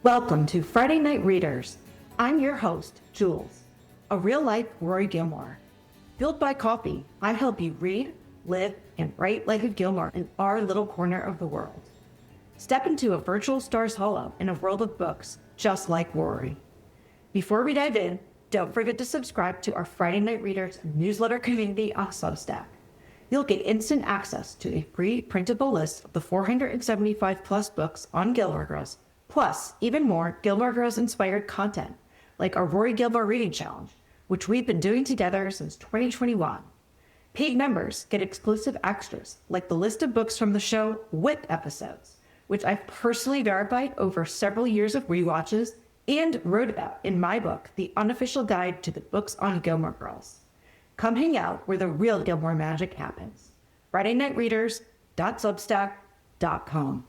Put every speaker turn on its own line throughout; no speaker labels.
Welcome to Friday Night Readers. I'm your host, Jules, a real-life Rory Gilmore. Fueled by coffee, I help you read, live, and write like a Gilmore in our little corner of the world. Step into a virtual Stars Hollow in a world of books, just like Rory. Before we dive in, don't forget to subscribe to our Friday Night Readers newsletter community on Substack. You'll get instant access to a free printable list of the 475 plus books on Gilmore Girls, plus even more Gilmore Girls inspired content, like our Rory Gilmore Reading Challenge, which we've been doing together since 2021. Paid members get exclusive extras, like the list of books from the show Wit episodes, which I've personally verified over several years of rewatches and wrote about in my book, The Unofficial Guide to the Books on Gilmore Girls. Come hang out where the real Gilmore magic happens. FridayNightReaders.substack.com.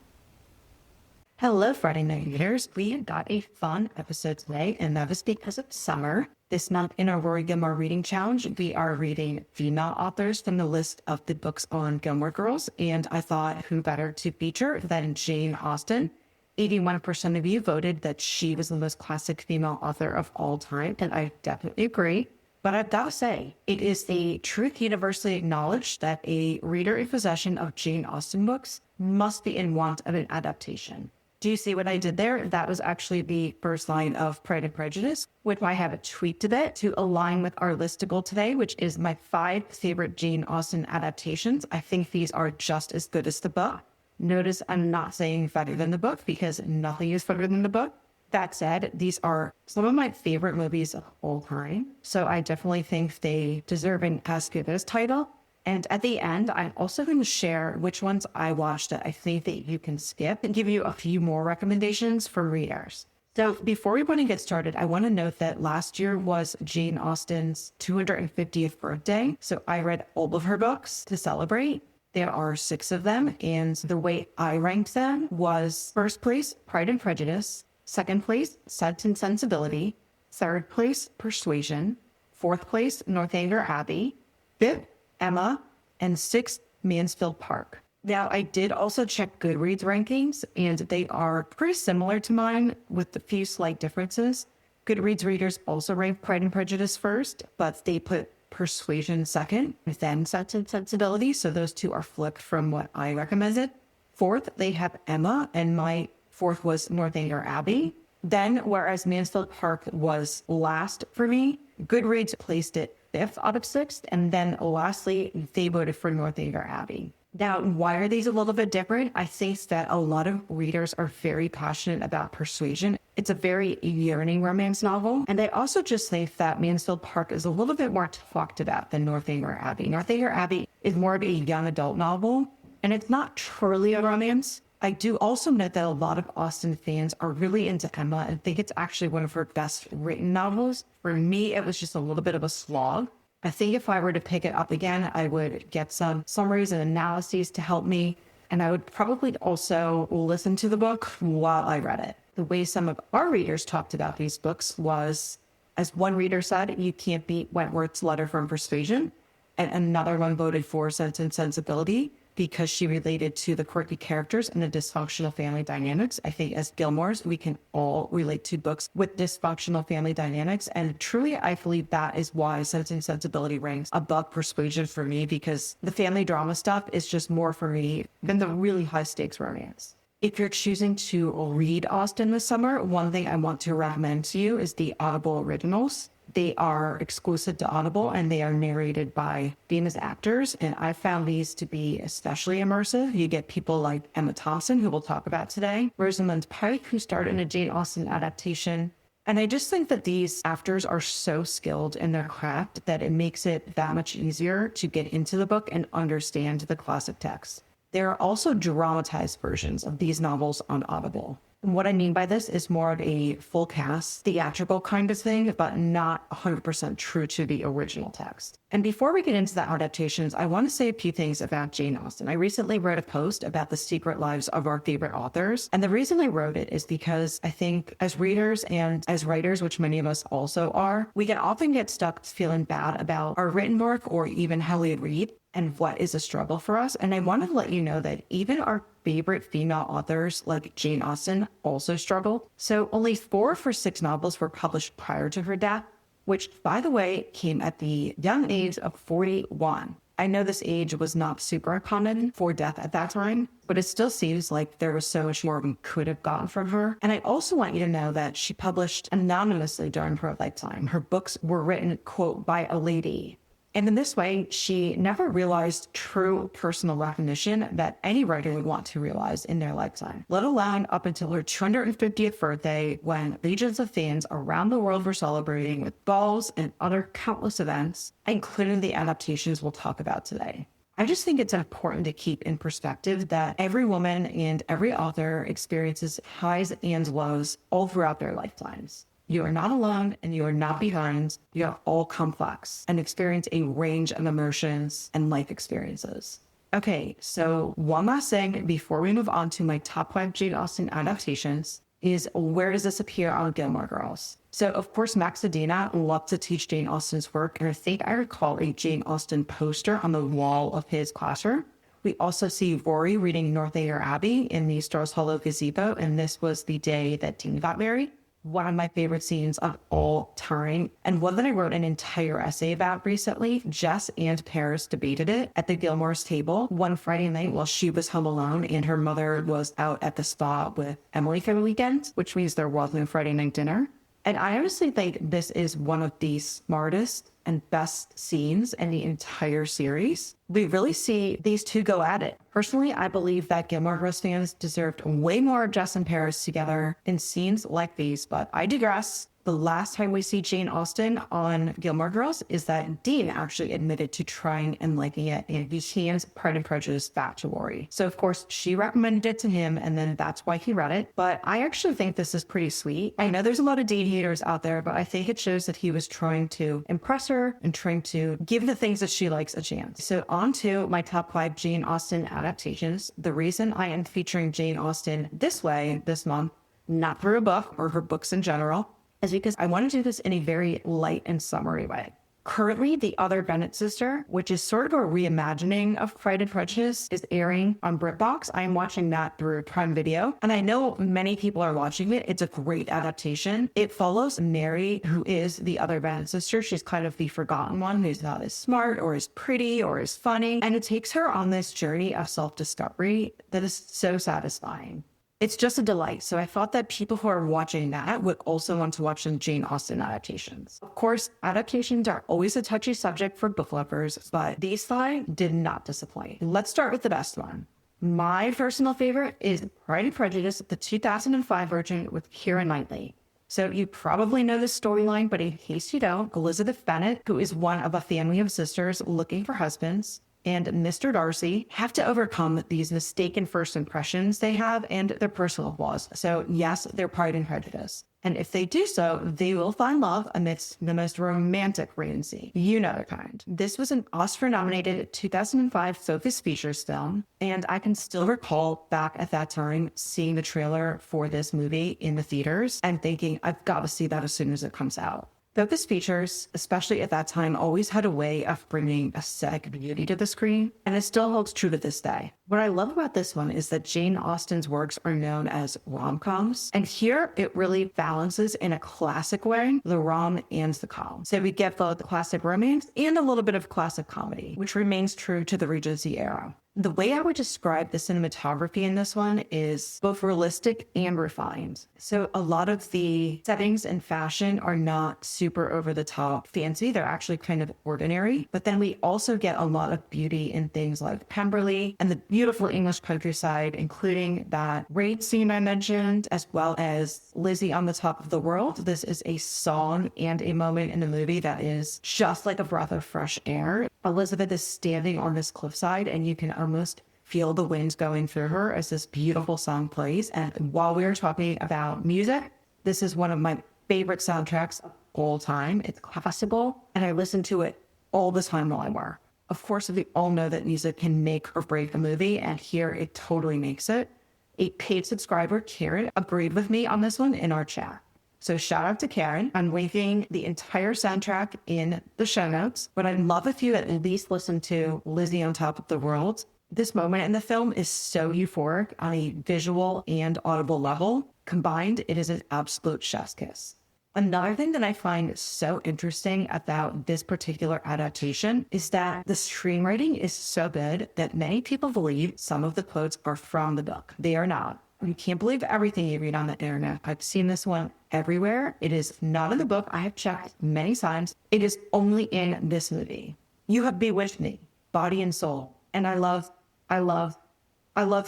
Hello, Friday Night Readers. We got a fun episode today, and that is because of summer. This month in our Rory Gilmore Reading Challenge, we are reading female authors from the list of the books on Gilmore Girls, and I thought who better to feature than Jane Austen. 81% of you voted that she was the most classic female author of all time, and I definitely agree. But I've got to say, it is a truth universally acknowledged that a reader in possession of Jane Austen books must be in want of an adaptation. Do you see what I did there? That was actually the first line of Pride and Prejudice, which I have tweaked a bit to align with our listicle today, which is my 5 favorite Jane Austen adaptations. I think these are just as good as the book. Notice I'm not saying better than the book because nothing is better than the book. That said, these are some of my favorite movies of all time, so I definitely think they deserve an as good as title. And at the end, I'm also going to share which ones I watched that I think that you can skip and give you a few more recommendations for readers. So before we want to get started, I want to note that last year was Jane Austen's 250th birthday, so I read all of her books to celebrate. There are 6 of them, and the way I ranked them was first place, Pride and Prejudice, second place, Sense and Sensibility, third place, Persuasion, fourth place, Northanger Abbey, fifth, Emma, and 6th, Mansfield Park. Now, I did also check Goodreads rankings, and they are pretty similar to mine with a few slight differences. Goodreads readers also rank Pride and Prejudice first, but they put Persuasion second, then Sense and Sensibility, so those two are flipped from what I recommended. Fourth, they have Emma, and my fourth was Northanger Abbey. Then, whereas Mansfield Park was last for me, Goodreads placed it 5th out of 6th, and then lastly, they voted for Northanger Abbey. Now, why are these a little bit different? I think that a lot of readers are very passionate about Persuasion. It's a very yearning romance novel, and I also just think that Mansfield Park is a little bit more talked about than Northanger Abbey. Northanger Abbey is more of a young adult novel, and it's not truly a romance. I do also note that a lot of Austen fans are really into Emma and think it's actually one of her best written novels. For me, it was just a little bit of a slog. I think if I were to pick it up again, I would get some summaries and analyses to help me, and I would probably also listen to the book while I read it. The way some of our readers talked about these books was, as one reader said, you can't beat Wentworth's letter from Persuasion, and another one voted for Sense and Sensibility, because she related to the quirky characters and the dysfunctional family dynamics. I think as Gilmores, we can all relate to books with dysfunctional family dynamics. And truly, I believe that is why Sense and Sensibility ranks above Persuasion for me, because the family drama stuff is just more for me than the really high stakes romance. If you're choosing to read Austen this summer, one thing I want to recommend to you is the Audible originals. They are exclusive to Audible, and they are narrated by famous actors, and I found these to be especially immersive. You get people like Emma Thompson, who we'll talk about today, Rosamund Pike, who starred in a Jane Austen adaptation, and I just think that these actors are so skilled in their craft that it makes it that much easier to get into the book and understand the classic text. There are also dramatized versions of these novels on Audible. And what I mean by this is more of a full cast, theatrical kind of thing, but not 100% true to the original text. And before we get into the adaptations, I want to say a few things about Jane Austen. I recently wrote a post about the secret lives of our favorite authors. And the reason I wrote it is because I think as readers and as writers, which many of us also are, we can often get stuck feeling bad about our written work or even how we read. and what is a struggle for us. And I want to let you know that even our favorite female authors like Jane Austen also struggle. So only 4 of her 6 novels were published prior to her death, which, by the way, came at the young age of 41. I know this age was not super common for death at that time, but it still seems like there was so much more we could have gotten from her. And I also want you to know that she published anonymously during her lifetime. Her books were written, quote, by a lady. And in this way, she never realized true personal recognition that any writer would want to realize in their lifetime, let alone up until her 250th birthday, when legions of fans around the world were celebrating with balls and other countless events, including the adaptations we'll talk about today. I just think it's important to keep in perspective that every woman and every author experiences highs and lows all throughout their lifetimes. You are not alone and you are not behind. You are all complex and experience a range of emotions and life experiences. Okay, so one last thing before we move on to my top 5 Jane Austen adaptations is, where does this appear on Gilmore Girls? So of course, Max Adina loved to teach Jane Austen's work, and I think I recall a Jane Austen poster on the wall of his classroom. We also see Rory reading Northanger Abbey in the Stars Hollow gazebo, and this was the day that Dean got married. One of my favorite scenes of all time, and one that I wrote an entire essay about recently. Jess and Paris debated it at the Gilmore's table one Friday night while she was home alone and her mother was out at the spa with Emily for the weekend, which means there wasn't a Friday night dinner. And I honestly think this is one of the smartest and best scenes in the entire series. We really see these two go at it. Personally, I believe that Gilmore Girls fans deserved way more of Jess and Paris together in scenes like these, but I digress. The last time we see Jane Austen on Gilmore Girls is that Dean actually admitted to trying and liking it, and he hands Pride and Prejudice back to Rory. So of course she recommended it to him, and then that's why he read it. But I actually think this is pretty sweet. I know there's a lot of Dean haters out there, but I think it shows that he was trying to impress her and trying to give the things that she likes a chance. So on to my top 5 Jane Austen adaptations. The reason I am featuring Jane Austen this way this month, not through a book or her books in general, is because I want to do this in a very light and summery way. Currently, The Other Bennet Sister, which is sort of a reimagining of Pride and Prejudice, is airing on BritBox. I am watching that through Prime Video, and I know many people are watching it. It's a great adaptation. It follows Mary, who is the other Bennet sister. She's kind of the forgotten one, who's not as smart or as pretty or as funny, and it takes her on this journey of self-discovery that is so satisfying. It's just a delight. So I thought that people who are watching that would also want to watch some Jane Austen adaptations. Of course, adaptations are always a touchy subject for book lovers, but these 5 did not disappoint. Let's start with the best one. My personal favorite is Pride and Prejudice, the 2005 version with Keira Knightley. So you probably know this storyline, but in case you don't, Elizabeth Bennet, who is one of a family of sisters looking for husbands, and Mr. Darcy have to overcome these mistaken first impressions they have and their personal flaws. So yes, their Pride and Prejudice. And if they do so, they will find love amidst the most romantic regency. You know the kind. This was an Oscar-nominated 2005 Focus Features film, and I can still recall back at that time seeing the trailer for this movie in the theaters and thinking, I've got to see that as soon as it comes out. Focus Features, especially at that time, always had a way of bringing aesthetic beauty to the screen, and it still holds true to this day. What I love about this one is that Jane Austen's works are known as rom-coms, and here it really balances in a classic way the rom and the com. So we get both classic romance and a little bit of classic comedy, which remains true to the Regency era. The way I would describe the cinematography in this one is both realistic and refined. So a lot of the settings and fashion are not super over the top fancy. They're actually kind of ordinary. But then we also get a lot of beauty in things like Pemberley and the beautiful English countryside, including that raid scene I mentioned, as well as Lizzie on the Top of the World. This is a song and a moment in the movie that is just like a breath of fresh air. Elizabeth is standing on this cliffside and you can almost feel the wind going through her as this beautiful song plays. And while we were talking about music, this is one of my favorite soundtracks of all time. It's classical and I listen to it all the time while I work. Of course, we all know that music can make or break a movie, and here it totally makes it. A paid subscriber, Karen, agreed with me on this one in our chat. So shout out to Karen. I'm linking the entire soundtrack in the show notes, but I'd love if you at least listen to Lizzie on Top of the World. This moment in the film is so euphoric on a visual and audible level. Combined, it is an absolute chef's kiss. Another thing that I find so interesting about this particular adaptation is that the screenwriting is so good that many people believe some of the quotes are from the book. They are not. You can't believe everything you read on the internet. I've seen this one everywhere. It is not in the book. I have checked many times. It is only in this movie. You have bewitched me, body and soul. And I love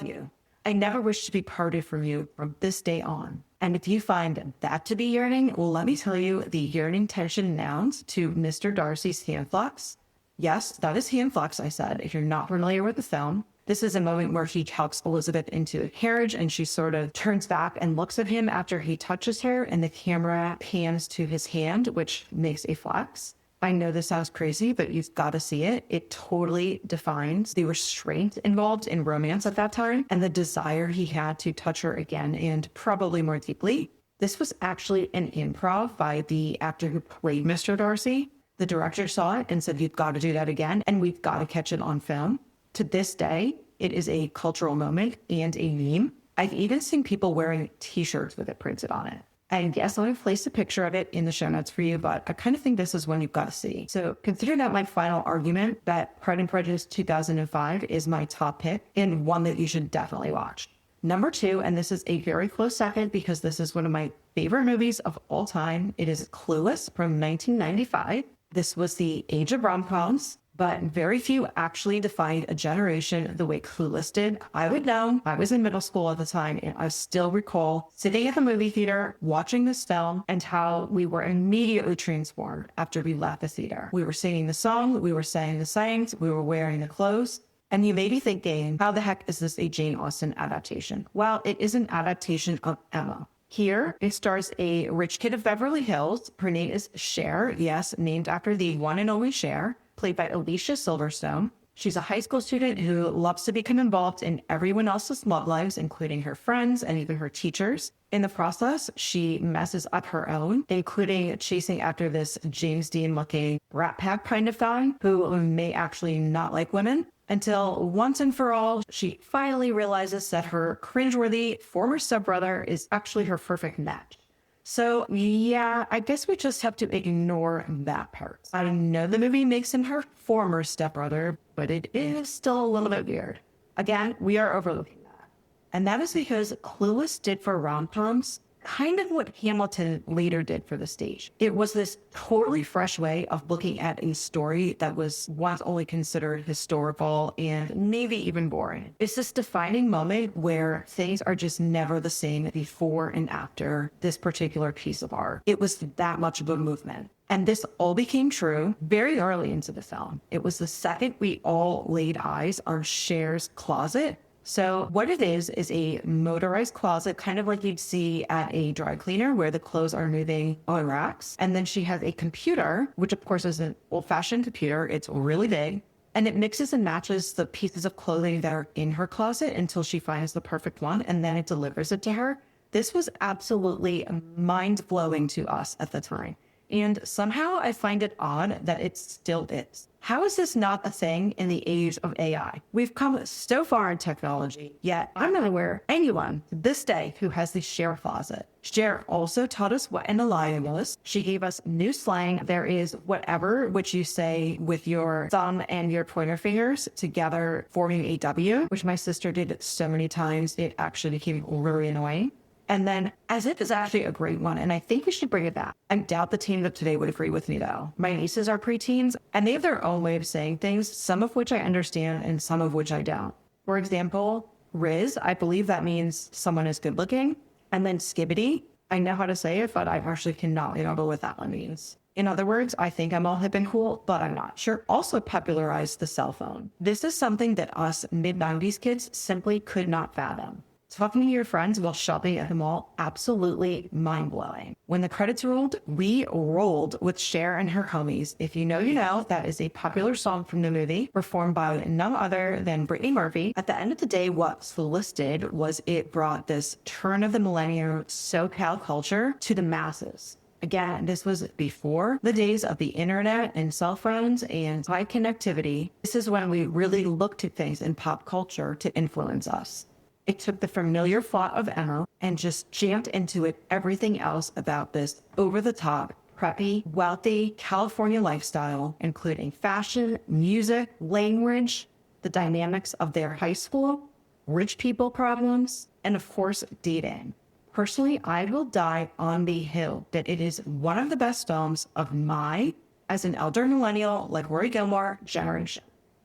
you. I never wish to be parted from you from this day on. And if you find that to be yearning, well, let me tell you the yearning tension nouns to Mr. Darcy's hand flex. Yes, that is hand flex, I said. If you're not familiar with the film, this is a moment where he helps Elizabeth into a carriage and she sort of turns back and looks at him after he touches her, and the camera pans to his hand, which makes a flex. I know this sounds crazy, but you've got to see it. It totally defines the restraint involved in romance at that time and the desire he had to touch her again and probably more deeply. This was actually an improv by the actor who played Mr. Darcy. The director saw it and said, you've got to do that again, and we've got to catch it on film. To this day, it is a cultural moment and a meme. I've even seen people wearing t-shirts with it printed on it. And yes, I've placed a picture of it in the show notes for you, but I kind of think this is one you've got to see. So consider that my final argument that Pride and Prejudice 2005 is my top pick and one that you should definitely watch. Number 2, and this is a very close second because this is one of my favorite movies of all time. It is Clueless from 1995. This was the age of rom-coms, but very few actually defined a generation the way Clueless did. I would know. I was in middle school at the time, and I still recall sitting at the movie theater, watching this film, and how we were immediately transformed after we left the theater. We were singing the song, we were saying the sayings, we were wearing the clothes. And you may be thinking, how the heck is this a Jane Austen adaptation? Well, it is an adaptation of Emma. Here, it stars a rich kid of Beverly Hills. Her name is Cher, yes, named after the one and only Cher, played by Alicia Silverstone. She's a high school student who loves to become involved in everyone else's love lives, including her friends and even her teachers. In the process, she messes up her own, including chasing after this James Dean-looking Rat Pack kind of guy who may actually not like women, until once and for all, she finally realizes that her cringeworthy former stepbrother is actually her perfect match. So yeah, I guess we just have to ignore that part. I know the movie makes him her former stepbrother, but it is still a little bit weird. Again, we are overlooking that. And that is because Clueless did for rom-coms kind of what Hamilton later did for the stage. It was this totally fresh way of looking at a story that was once only considered historical and maybe even boring. It's this defining moment where things are just never the same before and after this particular piece of art. It was that much of a movement. And this all became true very early into the film. It was the second we all laid eyes on Cher's closet. So what it is a motorized closet, kind of like you'd see at a dry cleaner where the clothes are moving on racks. And then she has a computer, which of course is an old-fashioned computer. It's really big. And it mixes and matches the pieces of clothing that are in her closet until she finds the perfect one, and then it delivers it to her. This was absolutely mind-blowing to us at the time. And somehow I find it odd that it still is. How is this not a thing in the age of AI? We've come so far in technology, yet I'm not aware of anyone to this day who has the Cher closet. Cher also taught us what an alliance was. She gave us new slang. There is whatever, which you say with your thumb and your pointer fingers together forming a W, which my sister did so many times, it actually became really annoying. And then, as if it's actually a great one, and I think we should bring it back. I doubt the teens of today would agree with me, though. My nieces are preteens, and they have their own way of saying things, some of which I understand and some of which I don't. For example, Riz, I believe that means someone is good looking. And then skibbity, I know how to say it, but I actually cannot remember what that one means. In other words, I think I'm all hip and cool, but I'm not. Cher also popularized the cell phone. This is something that us mid-90s kids simply could not fathom. Talking to your friends while shopping at the mall, absolutely mind-blowing. When the credits rolled, we rolled with Cher and her homies. If you know, you know, that is a popular song from the movie, performed by none other than Brittany Murphy. At the end of the day, what Clueless did was it brought this turn of the millennium SoCal culture to the masses. Again, this was before the days of the internet and cell phones and high connectivity. This is when we really looked at things in pop culture to influence us. It took the familiar plot of Emma and just jammed into it everything else about this over-the-top, preppy, wealthy California lifestyle, including fashion, music, language, the dynamics of their high school, rich people problems, and of course, dating. Personally, I will die on the hill that it is one of the best films of my, as an elder millennial like Rory Gilmore, generation.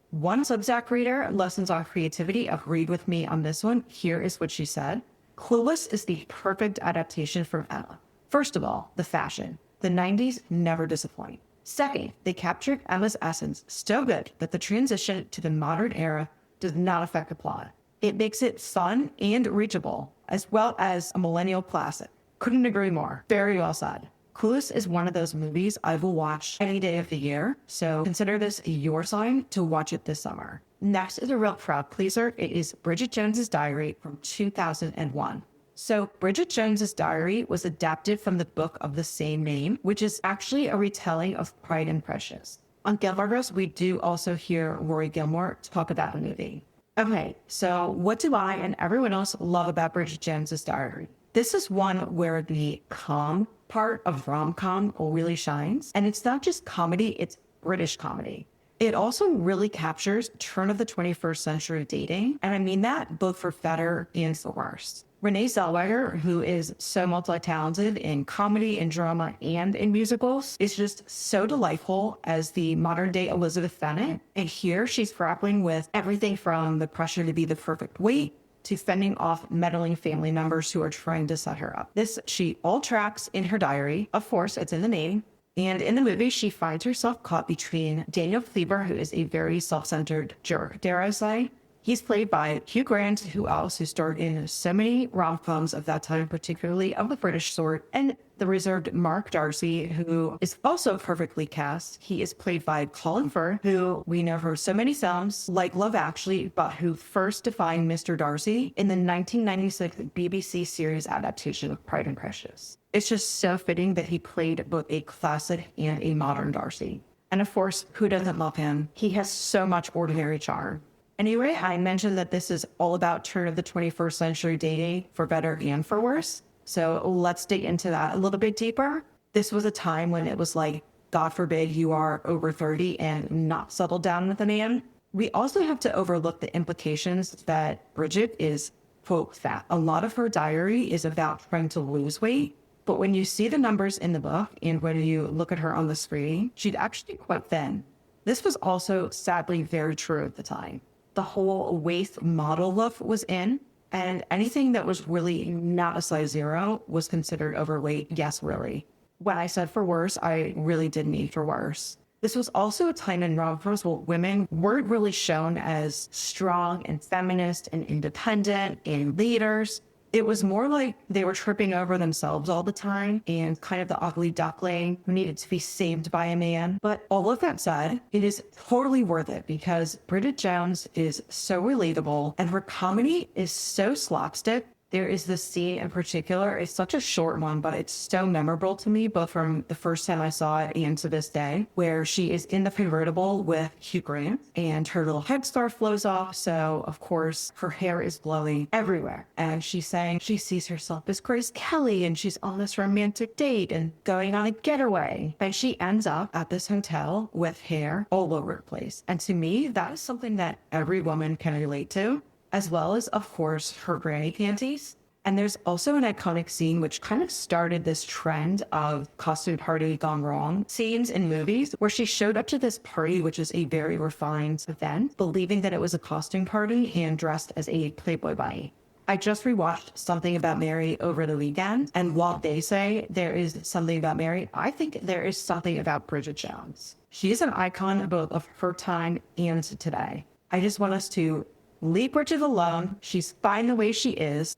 One Substack reader, Lessons on Creativity, agreed with me on this one. Here is what she said. Clueless is the perfect adaptation from Emma. First of all, the fashion. The 90s never disappoint. Second, they captured Emma's essence so good that the transition to the modern era does not affect the plot. It makes it fun and reachable, as well as a millennial classic. Couldn't agree more. Very well said. Clueless is one of those movies I will watch any day of the year, so consider this your sign to watch it this summer. Next is a real crowd pleaser. It is Bridget Jones's Diary from 2001. So Bridget Jones's Diary was adapted from the book of the same name, which is actually a retelling of Pride and Prejudice. On Gilmore Girls, we do also hear Rory Gilmore talk about the movie. Okay, so what do I and everyone else love about Bridget Jones's Diary? This is one where the calm part of rom-com really shines. And it's not just comedy, it's British comedy. It also really captures turn of the 21st century dating. And I mean that both for better and for worse. Renee Zellweger, who is so multi-talented in comedy and drama and in musicals, is just so delightful as the modern day Elizabeth Bennet. And here she's grappling with everything from the pressure to be the perfect weight to fending off meddling family members who are trying to set her up. This she all tracks in her diary. Of course, it's in the name. And in the movie, she finds herself caught between Daniel Cleaver, who is a very self-centered jerk, dare I say. He's played by Hugh Grant, who starred in so many rom-coms of that time, particularly of the British sort, and the reserved Mark Darcy, who is also perfectly cast. He is played by Colin Firth, who we know for so many films, like Love Actually, but who first defined Mr. Darcy in the 1996 BBC series adaptation of Pride and Prejudice. It's just so fitting that he played both a classic and a modern Darcy. And of course, who doesn't love him? He has so much ordinary charm. Anyway, I mentioned that this is all about turn of the 21st century dating for better and for worse. So let's dig into that a little bit deeper. This was a time when it was like, God forbid you are over 30 and not settled down with a man. We also have to overlook the implications that Bridget is, quote, fat. A lot of her diary is about trying to lose weight. But when you see the numbers in the book and when you look at her on the screen, she's actually quite thin. This was also sadly very true at the time. The whole waist model look was in, and anything that was really not a size 0 was considered overweight. Yes, really. When I said for worse, I really did mean for worse. This was also a time in rom-coms where women weren't really shown as strong and feminist and independent and leaders. It was more like they were tripping over themselves all the time and kind of the ugly duckling who needed to be saved by a man. But all of that said, it is totally worth it because Bridget Jones is so relatable and her comedy is so slapstick. There is this scene in particular, it's such a short one, but it's so memorable to me, both from the first time I saw it and to this day, where she is in the convertible with Hugh Grant and her little headscarf flows off. So, of course, her hair is blowing everywhere. And she's saying she sees herself as Grace Kelly and she's on this romantic date and going on a getaway. And she ends up at this hotel with hair all over the place. And to me, that is something that every woman can relate to, as well as, of course, her granny panties. And there's also an iconic scene which kind of started this trend of costume party gone wrong scenes in movies where she showed up to this party, which is a very refined event, believing that it was a costume party and dressed as a Playboy bunny. I just rewatched Something About Mary over the weekend, and while they say there is something about Mary, I think there is something about Bridget Jones. She is an icon both of her time and today. I just want us to leave Bridget alone. She's fine the way she is.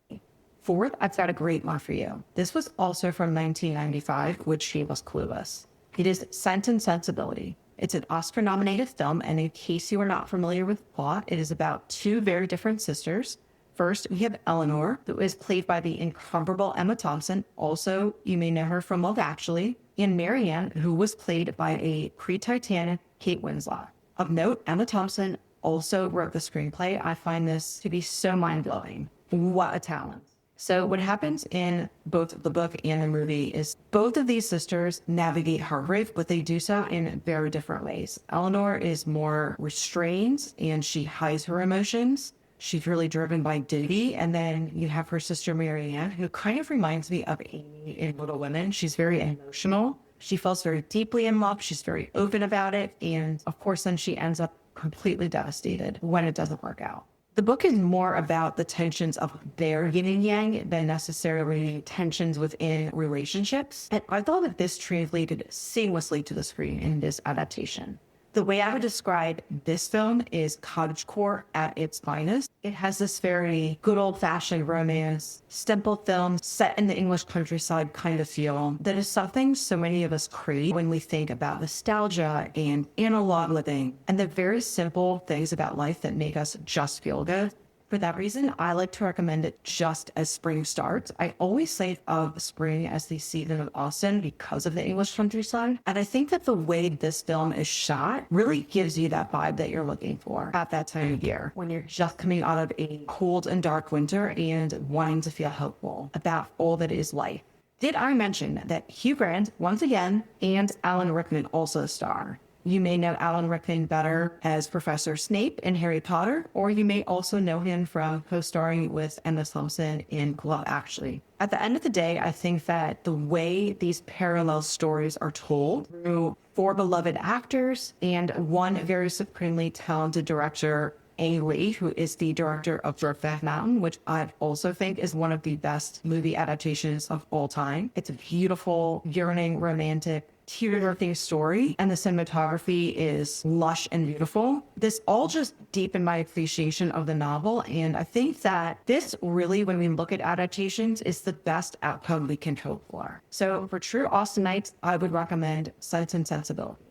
Fourth, I've got a great one for you. This was also from 1995, which she was Clueless. It is Sense and Sensibility. It's an Oscar-nominated film, and in case you are not familiar with the plot, it is about two very different sisters. First, we have Eleanor, who is played by the incomparable Emma Thompson. Also, you may know her from Love Actually. And Marianne, who was played by a pre-Titanic Kate Winslet. Of note, Emma Thompson also wrote the screenplay. I find this to be so mind-blowing. What a talent. So what happens in both the book and the movie is both of these sisters navigate heartbreak, but they do so in very different ways. Eleanor is more restrained and she hides her emotions. She's really driven by duty. And then you have her sister Marianne, who kind of reminds me of Amy in Little Women. She's very emotional. She falls very deeply in love. She's very open about it. And of course, then she ends up completely devastated when it doesn't work out. The book is more about the tensions of their yin and yang than necessarily tensions within relationships. And I thought that this translated seamlessly to the screen in this adaptation. The way I would describe this film is cottagecore at its finest. It has this very good old-fashioned romance, simple film set in the English countryside kind of feel that is something so many of us crave when we think about nostalgia and analog living and the very simple things about life that make us just feel good. For that reason, I like to recommend it just as spring starts. I always think of spring as the season of Austen because of the English countryside. And I think that the way this film is shot really gives you that vibe that you're looking for at that time of year when you're just coming out of a cold and dark winter and wanting to feel hopeful about all that is life. Did I mention that Hugh Grant, once again, and Alan Rickman also star? You may know Alan Rickman better as Professor Snape in Harry Potter, or you may also know him from co-starring with Emma Thompson in Love Actually. At the end of the day, I think that the way these parallel stories are told through four beloved actors and one very supremely talented director, Ang Lee, who is the director of Brokeback Mountain, which I also think is one of the best movie adaptations of all time. It's a beautiful, yearning, romantic, tear-jerking story, and the cinematography is lush and beautiful. This all just deepened my appreciation of the novel, and I think that this really, when we look at adaptations, is the best outcome we can hope for. So for true Austenites, I would recommend Sense and Sensibility.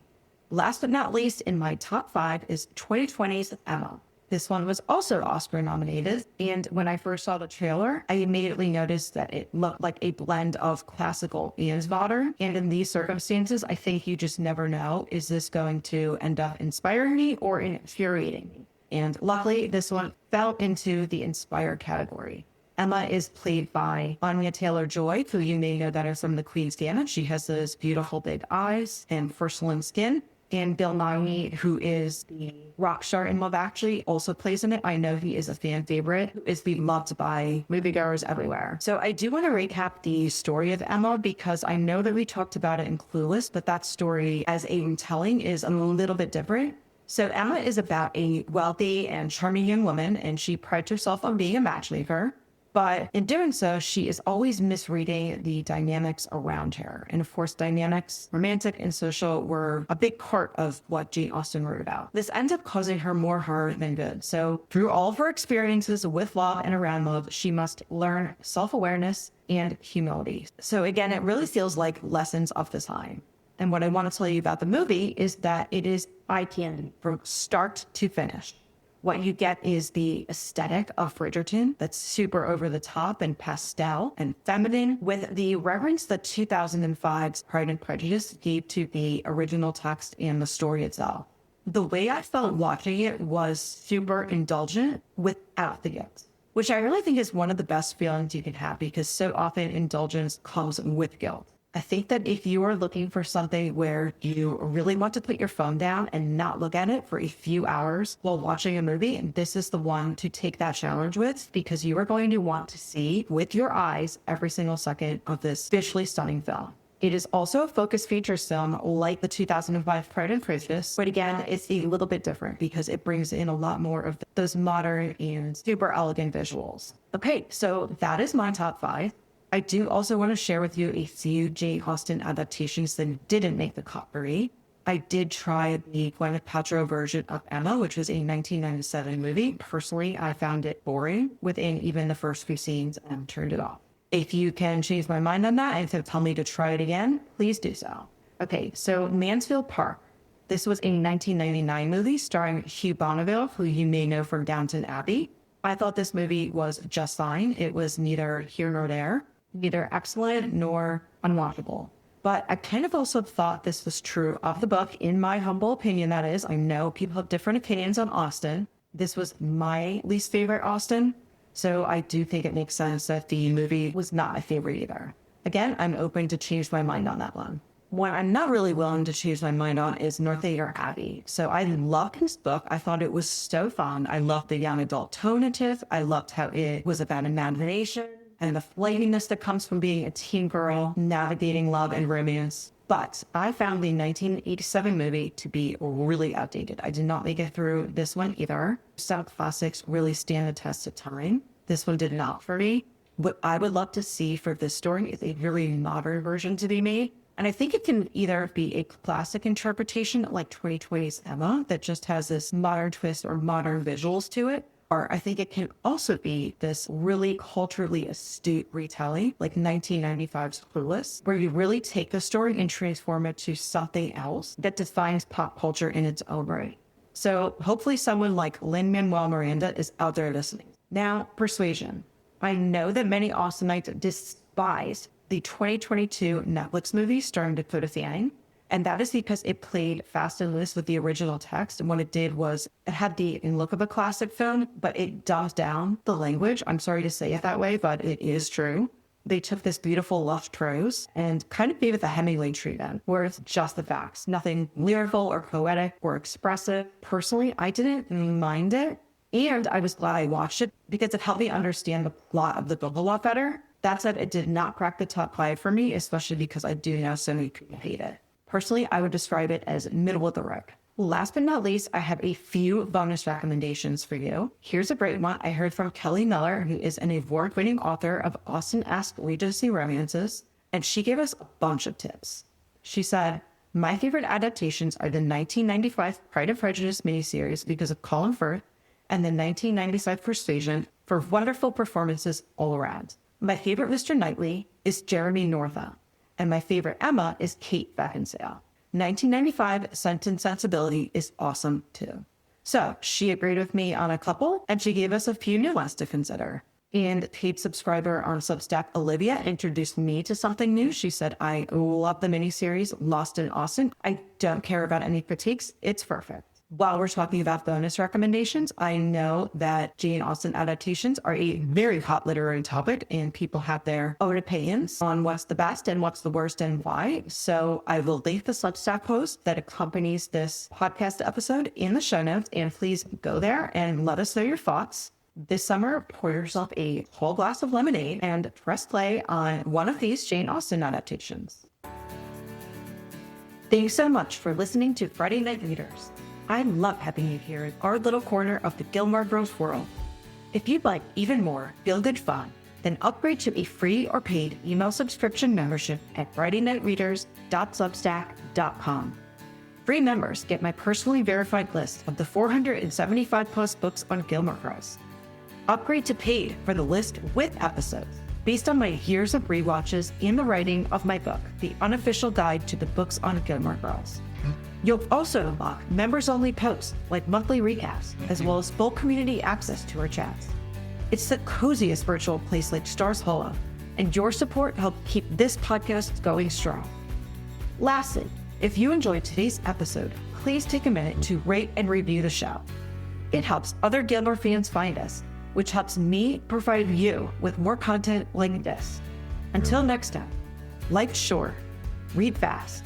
Last but not least, in my top 5 is 2020's Emma. This one was also Oscar nominated, and when I first saw the trailer, I immediately noticed that it looked like a blend of classical and modern. And in these circumstances, I think you just never know, is this going to end up inspiring me or infuriating me? And luckily, this one fell into the inspired category. Emma is played by Anya Taylor-Joy, who you may know better from The Queen's Gambit. She has those beautiful big eyes and porcelain skin. And Bill Nighy, who is the rock star in Love Actually, also plays in it. I know he is a fan favorite, who is beloved by moviegoers everywhere. So I do want to recap the story of Emma because I know that we talked about it in Clueless, but that story as a retelling is a little bit different. So Emma is about a wealthy and charming young woman, and she prides herself on being a matchmaker. But in doing so, she is always misreading the dynamics around her. And of course, dynamics, romantic and social, were a big part of what Jane Austen wrote about. This ends up causing her more harm than good. So through all of her experiences with love and around love, she must learn self-awareness and humility. So again, it really feels like lessons of the time. And what I want to tell you about the movie is that it is eye candy from start to finish. What you get is the aesthetic of Bridgerton that's super over the top and pastel and feminine with the reverence that 2005's Pride and Prejudice gave to the original text and the story itself. The way I felt watching it was super indulgent without the guilt, which I really think is one of the best feelings you can have because so often indulgence comes with guilt. I think that if you are looking for something where you really want to put your phone down and not look at it for a few hours while watching a movie, this is the one to take that challenge with because you are going to want to see with your eyes every single second of this visually stunning film. It is also a focus features film like the 2005 Pride and Prejudice, but again, it's a little bit different because it brings in a lot more of those modern and super elegant visuals. Okay, so that is my top 5. I do also want to share with you a few Jane Austen adaptations that didn't make the top 3. I did try the Gwyneth Paltrow version of Emma, which was a 1997 movie. Personally, I found it boring within even the first few scenes and turned it off. If you can change my mind on that and to tell me to try it again, please do so. Okay, so Mansfield Park. This was a 1999 movie starring Hugh Bonneville, who you may know from Downton Abbey. I thought this movie was just fine. It was neither here nor there, neither excellent nor unwatchable. But I kind of also thought this was true of the book, in my humble opinion, that is. I know people have different opinions on Austen. This was my least favorite Austen, so I do think it makes sense that the movie was not my favorite either. Again, I'm open to change my mind on that one. What I'm not really willing to change my mind on is Northanger Abbey. So I loved this book. I thought it was so fun. I loved the young adult tone it is. I loved how it was about imagination and the flaminess that comes from being a teen girl navigating love and romance. But I found the 1987 movie to be really outdated. I did not make it through this one either. Some classics really stand the test of time. This one did not for me. What I would love to see for this story is a very modern version to be made. And I think it can either be a classic interpretation like 2020's Emma that just has this modern twist or modern visuals to it. Or I think it can also be this really culturally astute retelling like 1995's Clueless, where you really take the story and transform it to something else that defines pop culture in its own right. So hopefully someone like Lin-Manuel Miranda is out there listening. Now, Persuasion. I know that many Austenites despise the 2022 Netflix movie starring Dakota Fanning, and that is because it played fast and loose with the original text. And what it did was it had the look of a classic film, but it dumbed down the language. I'm sorry to say it that way, but it is true. They took this beautiful lush prose and kind of gave it the Hemingway treatment, where it's just the facts, nothing lyrical or poetic or expressive. Personally, I didn't mind it, and I was glad I watched it because it helped me understand the plot of the book a lot better. That said, it did not crack the top 5 for me, especially because I do know so many people hate it. Personally, I would describe it as middle of the road. Last but not least, I have a few bonus recommendations for you. Here's a great one I heard from Kelly Miller, who is an award-winning author of Austen-esque Regency romances, and she gave us a bunch of tips. She said, my favorite adaptations are the 1995 Pride and Prejudice miniseries because of Colin Firth, and the 1995 Persuasion for wonderful performances all around. My favorite Mr. Knightley is Jeremy Northam, and my favorite Emma is Kate Beckinsale. 1995 Sense and Sensibility is awesome too. So she agreed with me on a couple, and she gave us a few new ones to consider. And paid subscriber on Substack, Olivia, introduced me to something new. She said, I love the miniseries Lost in Austen. I don't care about any critiques. It's perfect. While we're talking about bonus recommendations, I know that Jane Austen adaptations are a very hot literary topic, and people have their own opinions on what's the best and what's the worst and why. So I will link the Substack post that accompanies this podcast episode in the show notes, and please go there and let us know your thoughts. This summer, pour yourself a whole glass of lemonade and press play on one of these Jane Austen adaptations. Thanks so much for listening to Friday Night Readers. I love having you here in our little corner of the Gilmore Girls world. If you'd like even more feel-good fun, then upgrade to a free or paid email subscription membership at FridayNightReaders.substack.com. Free members get my personally verified list of the 475 plus books on Gilmore Girls. Upgrade to paid for the list with episodes based on my years of rewatches and the writing of my book, The Unofficial Guide to the Books on Gilmore Girls. You'll also unlock members-only posts like monthly recaps, as well as full community access to our chats. It's the coziest virtual place like Stars Hollow, and your support helps keep this podcast going strong. Lastly, if you enjoyed today's episode, please take a minute to rate and review the show. It helps other Gilmore fans find us, which helps me provide you with more content like this. Until next time, life's short, read fast,